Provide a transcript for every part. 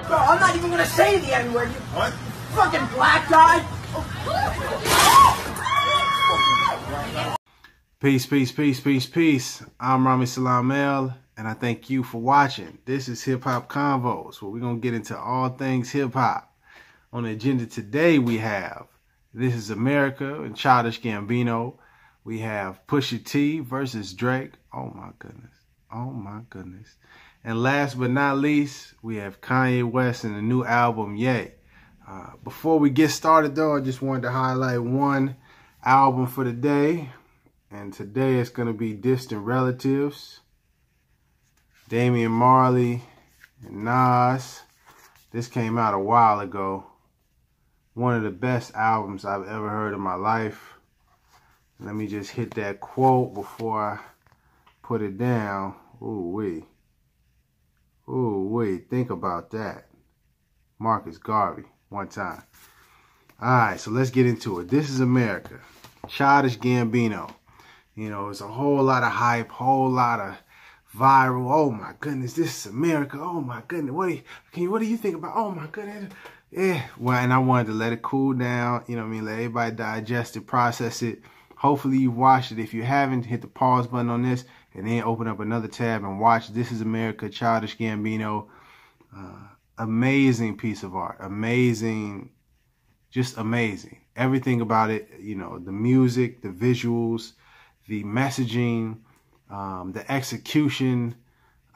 Bro, I'm not even gonna say the N-word, you what? Fucking black guy. Peace, peace, peace, peace, peace. I'm Rami Salam El, and I thank you for watching. This is Hip Hop Convos, where we're going to get into all things hip hop. On the agenda today, we have This Is America and Childish Gambino. We have Pusha T versus Drake. Oh my goodness. Oh my goodness. And last but not least, we have Kanye West and the new album, Ye. Before we get started though, I just wanted to highlight one album for the day. And today it's going to be Distant Relatives, Damian Marley and Nas. This came out a while ago. One of the best albums I've ever heard in my life. Let me just hit that quote before I put it down. Ooh-wee. Ooh-wee. Think about that. Marcus Garvey. One time. Alright, so let's get into it. This Is America. Childish Gambino. You know, it's a whole lot of hype, whole lot of viral. Oh my goodness, this is America. Oh my goodness, what do you think about? Oh my goodness, yeah. Well, and I wanted to let it cool down. You know what I mean? Let everybody digest it, process it. Hopefully you've watched it. If you haven't, hit the pause button on this and then open up another tab and watch This Is America, Childish Gambino. Amazing piece of art. Amazing, just amazing. Everything about it. You know, the music, the visuals, the messaging, the execution,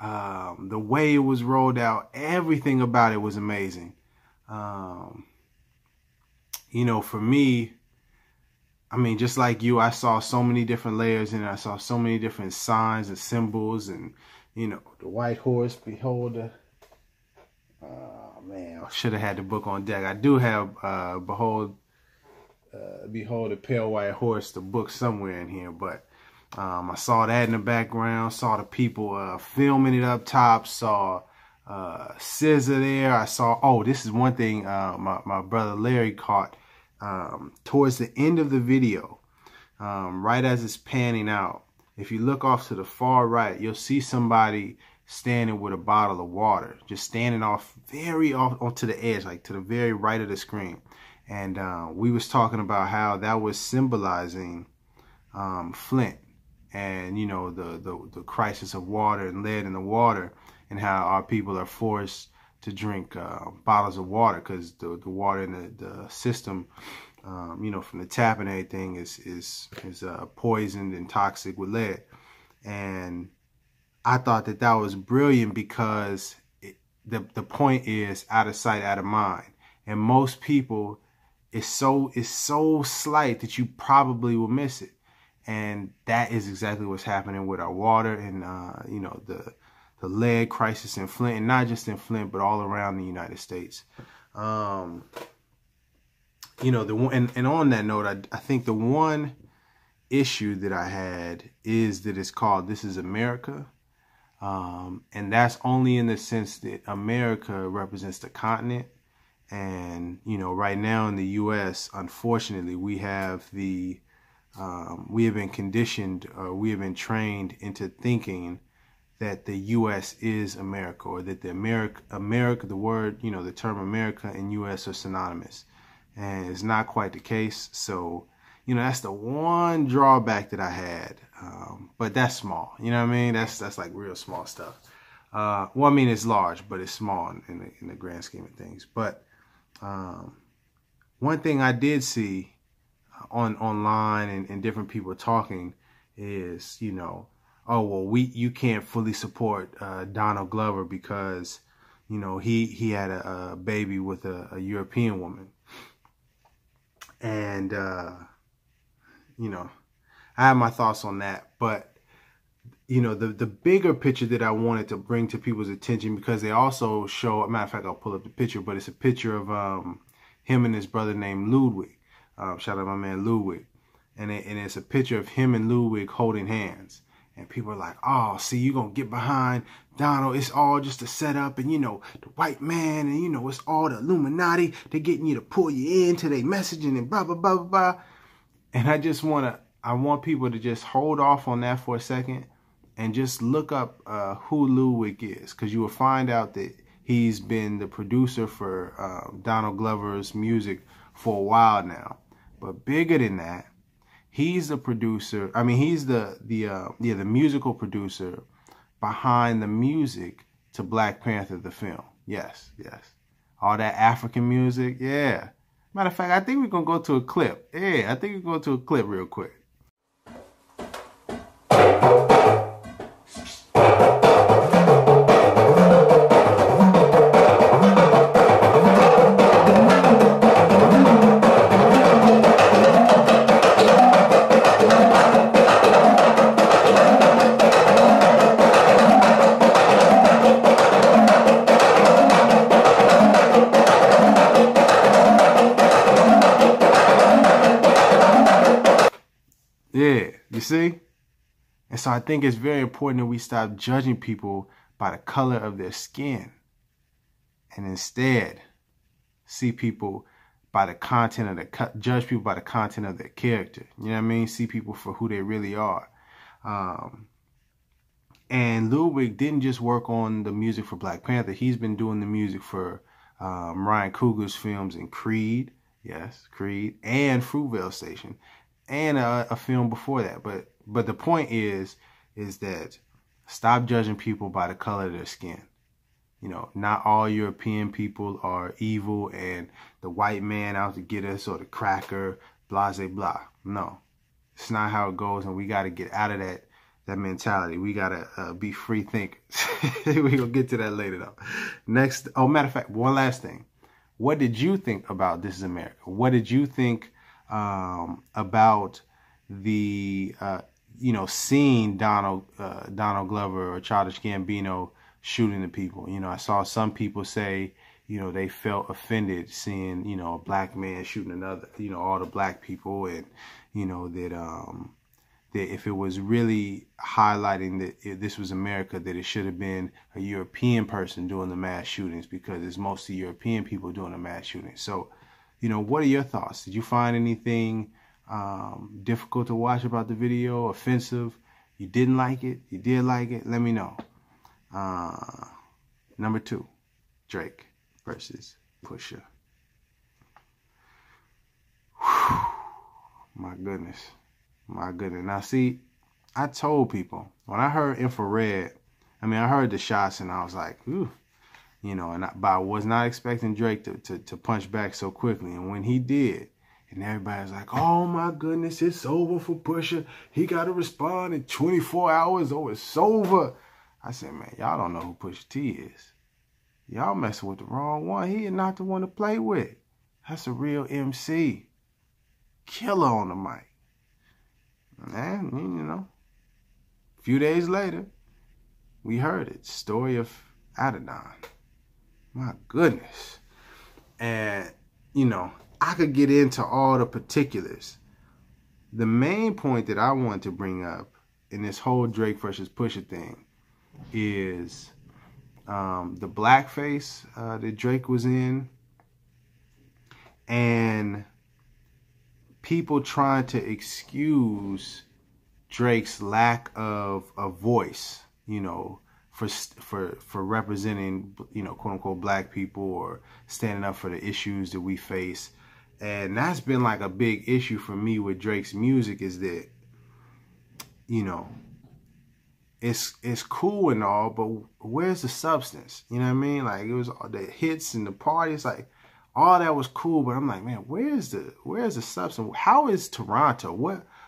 the way it was rolled out, everything about it was amazing. You know, for me, I mean, just like you, I saw so many different layers in it. I saw so many different signs and symbols and, you know, the white horse, behold the, oh man, I should have had the book on deck. I do have Behold a Pale White Horse, the book somewhere in here, but I saw that in the background, saw the people filming it up top, saw SZA there. I saw, oh, this is one thing my brother Larry caught towards the end of the video, right as it's panning out. If you look off to the far right, you'll see somebody standing with a bottle of water, just standing off onto the edge, like to the very right of the screen. And we was talking about how that was symbolizing Flint and, you know, the crisis of water and lead in the water, and how our people are forced to drink bottles of water because the water in the system, you know, from the tap and everything is poisoned and toxic with lead. And I thought that was brilliant because the point is out of sight, out of mind. And most people, it's so slight that you probably will miss it. And that is exactly what's happening with our water and, you know, the lead crisis in Flint, and not just in Flint, but all around the United States. You know, and on that note, I think the one issue that I had is that it's called This Is America. And that's only in the sense that America represents the continent. And, you know, right now in the U.S., unfortunately, we have we have been conditioned, we have been trained into thinking that the U.S. is America, or that the the word, you know, the term America and U.S. are synonymous. And it's not quite the case. So, you know, that's the one drawback that I had. But that's small. You know what I mean? That's like real small stuff. Well, I mean, it's large, but it's small in the grand scheme of things. But one thing I did see online and different people talking is, you know, oh, well, you can't fully support Donald Glover because, you know, he had a baby with a European woman. And, you know, I have my thoughts on that. But, you know, the bigger picture that I wanted to bring to people's attention, because they also show, matter of fact, I'll pull up the picture, but it's a picture of him and his brother named Ludwig. Shout out my man Ludwig. And it's a picture of him and Ludwig holding hands. And people are like, oh, see, you're going to get behind Donald. It's all just a setup. And, you know, the white man, and, you know, it's all the Illuminati. They're getting you to pull you into their messaging and blah, blah, blah, blah, blah. And I want people to just hold off on that for a second and just look up who Ludwig is. Because you will find out that he's been the producer for Donald Glover's music for a while now. But bigger than that, he's the producer. I mean, he's the musical producer behind the music to Black Panther, the film. Yes, yes. All that African music, yeah. Matter of fact, I think we're going to go to a clip. Yeah, I think we're going to go to a clip real quick. Yeah, you see? And so I think it's very important that we stop judging people by the color of their skin and instead see people by the content of the, judge people by the content of their character. You know what I mean? See people for who they really are. And Ludwig didn't just work on the music for Black Panther. He's been doing the music for Ryan Coogler's films in Creed, yes, Creed, and Fruitvale Station, and a film before that. But the point is that stop judging people by the color of their skin. You know, not all European people are evil and the white man out to get us or the cracker, blah, blah, blah. No, it's not how it goes, and we got to get out of that mentality. We got to be free thinkers. We're going to get to that later, though. Next, oh, matter of fact, one last thing. What did you think about This Is America? What did you think about the, you know, seeing Donald Glover or Childish Gambino shooting the people? You know, I saw some people say, you know, they felt offended seeing, you know, a black man shooting another, you know, all the black people, and, you know, that if it was really highlighting that this was America, that it should have been a European person doing the mass shootings, because it's mostly European people doing the mass shootings. So, you know, what are your thoughts? Did you find anything difficult to watch about the video, offensive? You didn't like it? You did like it? Let me know. Number 2, Drake versus Pusha. Whew. My goodness. My goodness. Now, see, I told people when I heard Infrared, I mean, I heard the shots and I was like, ooh, you know, but I was not expecting Drake to punch back so quickly. And when he did, and everybody's like, oh my goodness, it's over for Pusha. He got to respond in 24 hours. Oh, it's over. I said, man, y'all don't know who Pusha T is. Y'all messing with the wrong one. He is not the one to play with. That's a real MC. Killer on the mic. And, you know, a few days later, we heard it. Story of Adidon. My goodness. And, you know, I could get into all the particulars. The main point that I want to bring up in this whole Drake versus Pusha thing is the blackface that Drake was in, and people trying to excuse Drake's lack of a voice, you know, for representing, you know, quote unquote black people, or standing up for the issues that we face. And that's been like a big issue for me with Drake's music, is that, you know, it's cool and all, but where's the substance? You know what I mean? Like, it was the hits and the parties, like all that was cool, but I'm like, man, where's the substance? How is Toronto?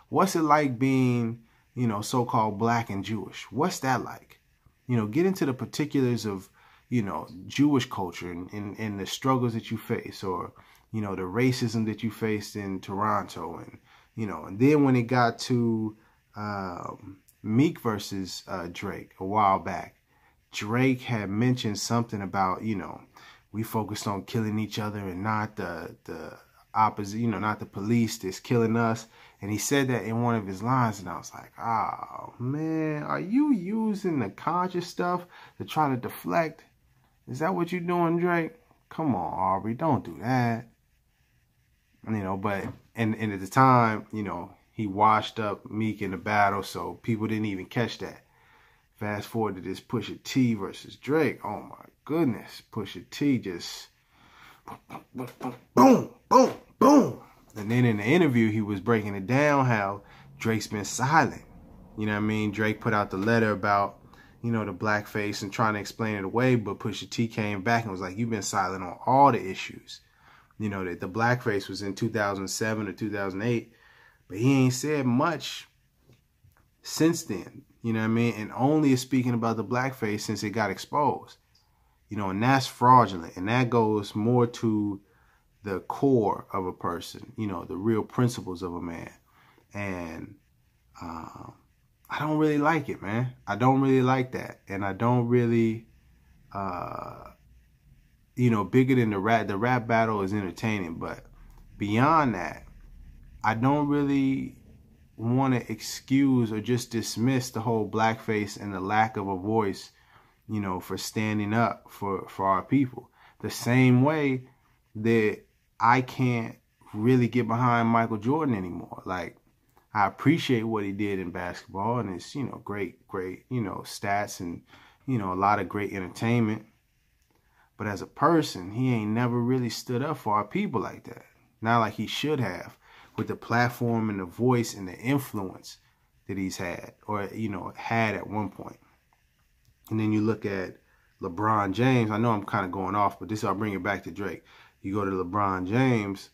What's it like being, you know, so-called black and Jewish? What's that like? You know, get into the particulars of, you know, Jewish culture and the struggles that you face, or, you know, the racism that you faced in Toronto. And, you know, and then when it got to Meek versus Drake a while back, Drake had mentioned something about, you know, we focused on killing each other and not the opposite, you know, not the police that's killing us. And he said that in one of his lines, and I was like, oh man, are you using the conscious stuff to try to deflect? Is that what you're doing, Drake? Come on, Aubrey, don't do that. You know, but and at the time, you know, he washed up Meek in the battle, so people didn't even catch that. Fast forward to this Pusha T versus Drake. Oh my goodness. Pusha T just boom, boom, boom. And then in the interview, he was breaking it down how Drake's been silent. You know what I mean? Drake put out the letter about, you know, the blackface and trying to explain it away, but Pusha T came back and was like, you've been silent on all the issues. You know, that the blackface was in 2007 or 2008, but he ain't said much since then. You know what I mean? And only is speaking about the blackface since it got exposed. You know, and that's fraudulent. And that goes more to the core of a person, you know, the real principles of a man. And I don't really like it, man. I don't really like that. And I don't really, you know, bigger than the rap battle is entertaining. But beyond that, I don't really want to excuse or just dismiss the whole blackface and the lack of a voice, you know, for standing up for our people. The same way that I can't really get behind Michael Jordan anymore. Like, I appreciate what he did in basketball and it's, you know, great, you know, stats and, you know, a lot of great entertainment. But as a person, he ain't never really stood up for our people like that. Not like he should have, with the platform and the voice and the influence that he's had, or, you know, had at one point. And then you look at LeBron James. I know I'm kind of going off, but this I'll bring it back to Drake. You go to LeBron James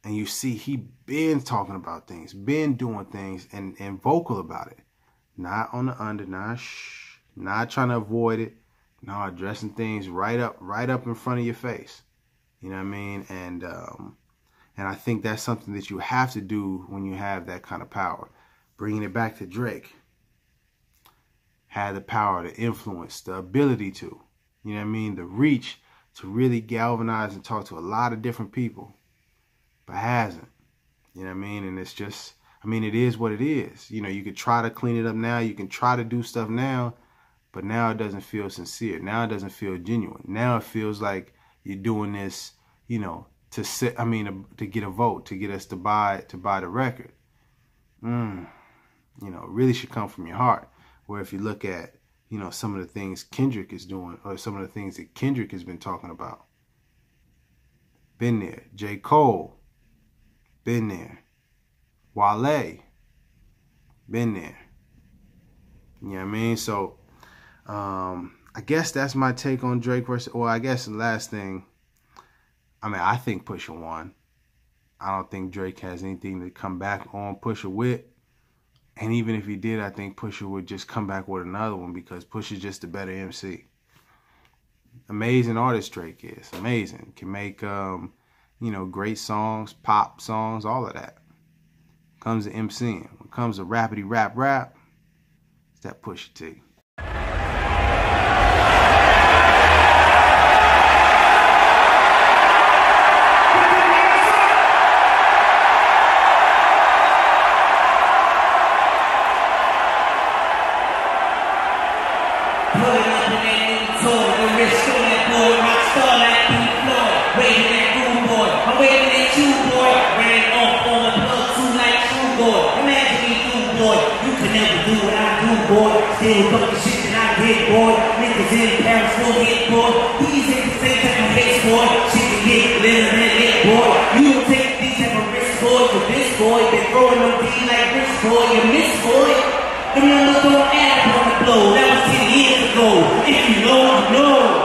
and you see he been talking about things, been doing things and vocal about it. Not on the under, not trying to avoid it. No, addressing things right up in front of your face. You know what I mean? And I think that's something that you have to do when you have that kind of power. Bringing it back to Drake. Had the power to influence, the ability to, you know what I mean? The reach to really galvanize and talk to a lot of different people. But hasn't. You know what I mean? And it's just, I mean, it is what it is. You know, you could try to clean it up now. You can try to do stuff now. But now it doesn't feel sincere. Now it doesn't feel genuine. Now it feels like you're doing this, you know, to get a vote, to get us to buy the record. You know, it really should come from your heart. Where if you look at, you know, some of the things Kendrick is doing, or some of the things that Kendrick has been talking about. Been there. J. Cole. Been there. Wale. Been there. You know what I mean? So, I guess that's my take on Drake versus, well, I guess the last thing, I mean, I think Pusha won. I don't think Drake has anything to come back on Pusha with. And even if he did, I think Pusha would just come back with another one because Pusha's just a better MC. Amazing artist Drake is. Amazing. Can make, you know, great songs, pop songs, all of that. Comes to MCing. When it comes to rappity rap, it's that Pusha T. Still fuck the shit that I did, boy. Niggas in Paris still hit, boy. These ain't the same type of hits, boy. Shit can get little and lit, boy. You don't take these type of risks, boy. For this boy, been throwing no D like this, boy. You miss, boy. The numbers don't add up on the blow. That was 10 years ago. If you know, you know.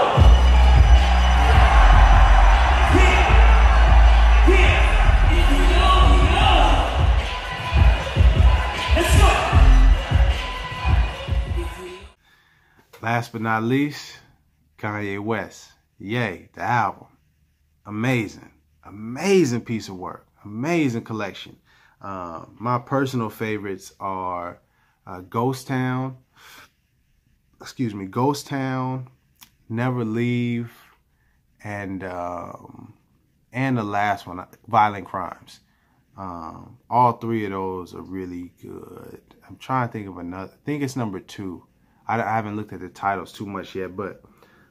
Last but not least, Kanye West. Yay, the album. Amazing. Amazing piece of work. Amazing collection. My personal favorites are Ghost Town, Never Leave, and the last one, Violent Crimes. All three of those are really good. I'm trying to think of another. I think it's number 2. I haven't looked at the titles too much yet, but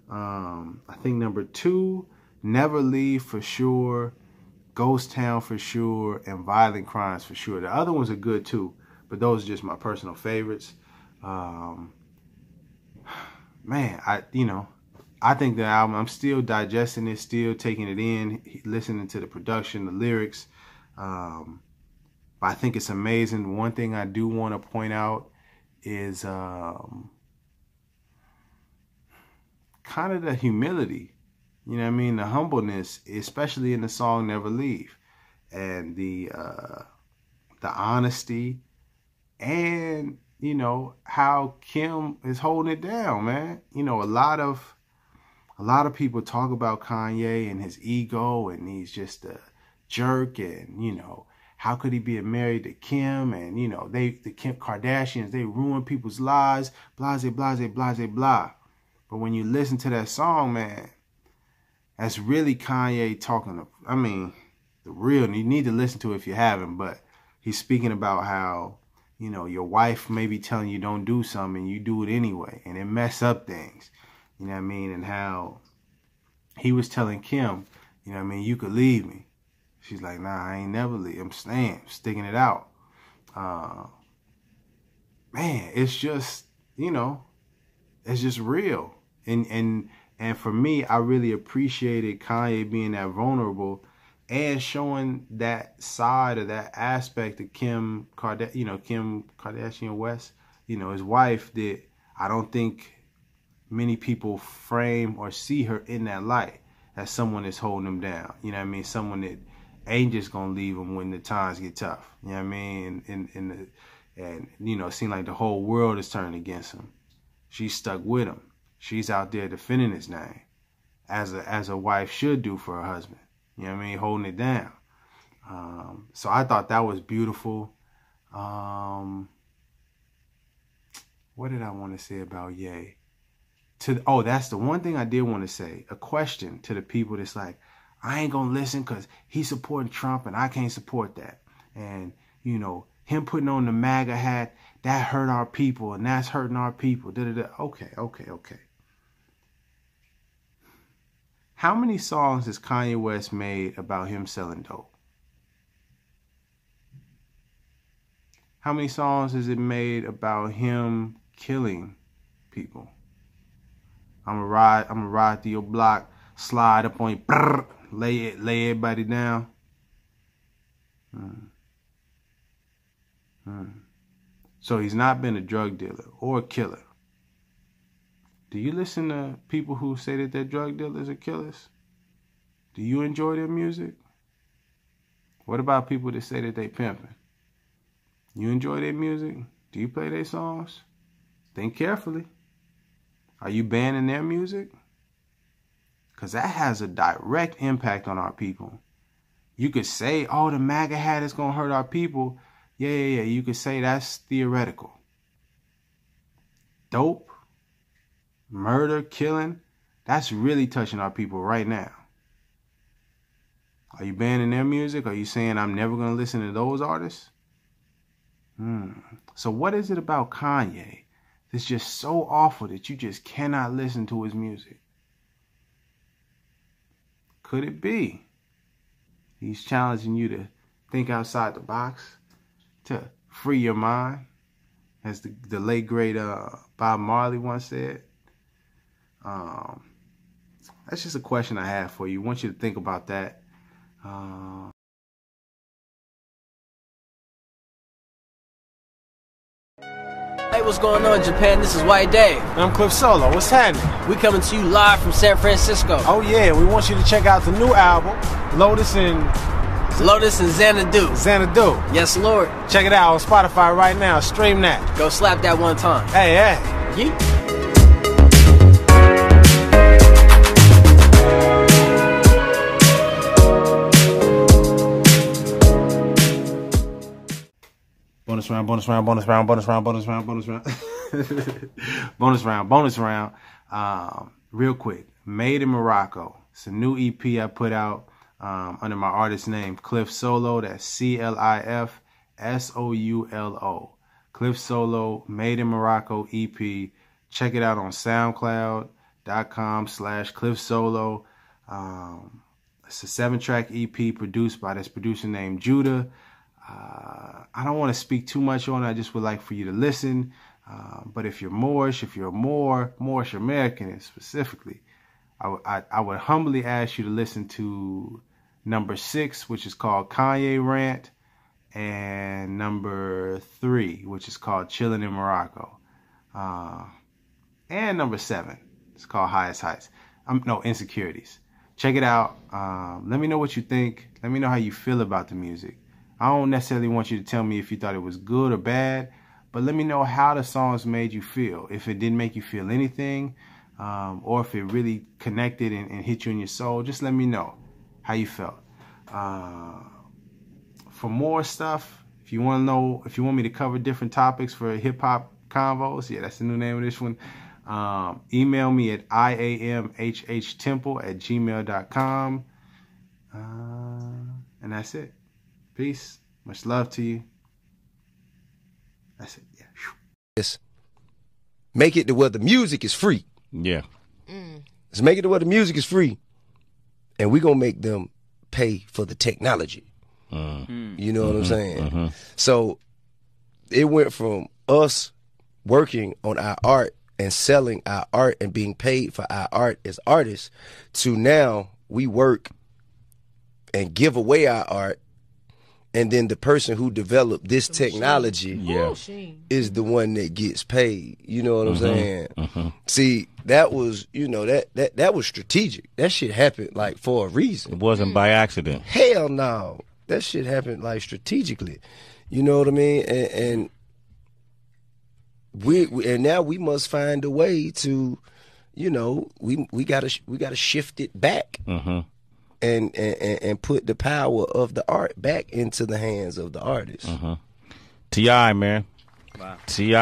I think number 2, Never Leave for sure, Ghost Town for sure, and Violent Crimes for sure. The other ones are good too, but those are just my personal favorites. man, I think the album, I'm still digesting it, still taking it in, listening to the production, the lyrics. But I think it's amazing. One thing I do want to point out is kind of the humility, you know what I mean? The humbleness, especially in the song Never Leave, and the honesty, and, you know, how Kim is holding it down, man. You know, a lot of people talk about Kanye and his ego, and he's just a jerk, and, you know, how could he be married to Kim? And, you know, the Kim Kardashians, they ruin people's lives, blase, blase, blase, blah. But when you listen to that song, man, that's really Kanye talking. I mean, the real, you need to listen to it if you haven't, but he's speaking about how, you know, your wife may be telling you don't do something and you do it anyway, and it mess up things. You know what I mean? And how he was telling Kim, you know what I mean, you could leave me. She's like, nah, I ain't never leave. I'm staying, sticking it out. Man, it's just, you know, it's just real. And for me, I really appreciated Kanye being that vulnerable and showing that side of that aspect of Kim Kardashian West, you know, his wife, that I don't think many people frame or see her in that light as someone that's holding them down. You know what I mean? Someone that ain't just gonna leave them when the times get tough. You know what I mean? And you know, it seems like the whole world is turning against him. She's stuck with him. She's out there defending his name, as a wife should do for her husband. You know what I mean? Holding it down. So I thought that was beautiful. What did I want to say about Ye? That's the one thing I did want to say. A question to the people that's like, I ain't going to listen because he's supporting Trump and I can't support that. And, you know, him putting on the MAGA hat, that hurt our people and that's hurting our people. Okay. How many songs has Kanye West made about him selling dope? How many songs has it made about him killing people? I'm gonna ride through your block, slide up on you, brrr, lay everybody down. So he's not been a drug dealer or a killer. Do you listen to people who say that they're drug dealers or killers? Do you enjoy their music? What about people that say that they pimping? You enjoy their music? Do you play their songs? Think carefully. Are you banning their music? Because that has a direct impact on our people. You could say, oh, the MAGA hat is going to hurt our people. Yeah. You could say that's theoretical. Dope, murder, killing, that's really touching our people right now. Are you banning their music? Are you saying I'm never going to listen to those artists? So what is it about Kanye that's just so awful that you just cannot listen to his music? Could it be he's challenging you to think outside the box, to free your mind, as the late great Bob Marley once said? That's just a question I have for you. I want you to think about that. Hey, what's going on, Japan? This is White Dave. I'm Cliff Solo. What's happening? We coming to you live from San Francisco. Oh yeah, we want you to check out the new album, Lotus and Xanadu. Xanadu. Yes, Lord. Check it out on Spotify right now. Stream that. Go slap that one time. Hey. Yeet. Bonus round. Real quick. Made in Morocco. It's a new EP I put out under my artist name, Cliff Solo. That's CLIFSOULO. Cliff Solo, Made in Morocco EP. Check it out on SoundCloud.com/Cliff Solo. It's a 7-track EP produced by this producer named Judah. I don't want to speak too much on it. I just would like for you to listen. But if you're Moorish, if you're Moorish American specifically, I would humbly ask you to listen to number 6, which is called Kanye Rant, and number 3, which is called Chillin' in Morocco, and number 7, it's called Highest Heights. No, Insecurities. Check it out. Let me know what you think. Let me know how you feel about the music. I don't necessarily want you to tell me if you thought it was good or bad, but let me know how the songs made you feel. If it didn't make you feel anything, or if it really connected and hit you in your soul, just let me know how you felt. For more stuff, if you want me to cover different topics for hip hop convos, yeah, that's the new name of this one. Email me at iamhhtemple@gmail.com. And that's it. Peace. Much love to you. That's it. Yeah. Yes. Make it to where the music is free. Yeah. Let's make it to where the music is free. And we're going to make them pay for the technology. You know what I'm saying? So it went from us working on our art and selling our art and being paid for our art as artists to now we work and give away our art, and then the person who developed this technology is the one that gets paid. You know what I'm saying? See, that was, you know, that was strategic. That shit happened like for a reason. It wasn't by accident. Hell no. That shit happened like strategically. You know what I mean? And we now we must find a way to, you know, we gotta shift it back. And put the power of the art back into the hands of the artist. T.I., man. Wow. T.I.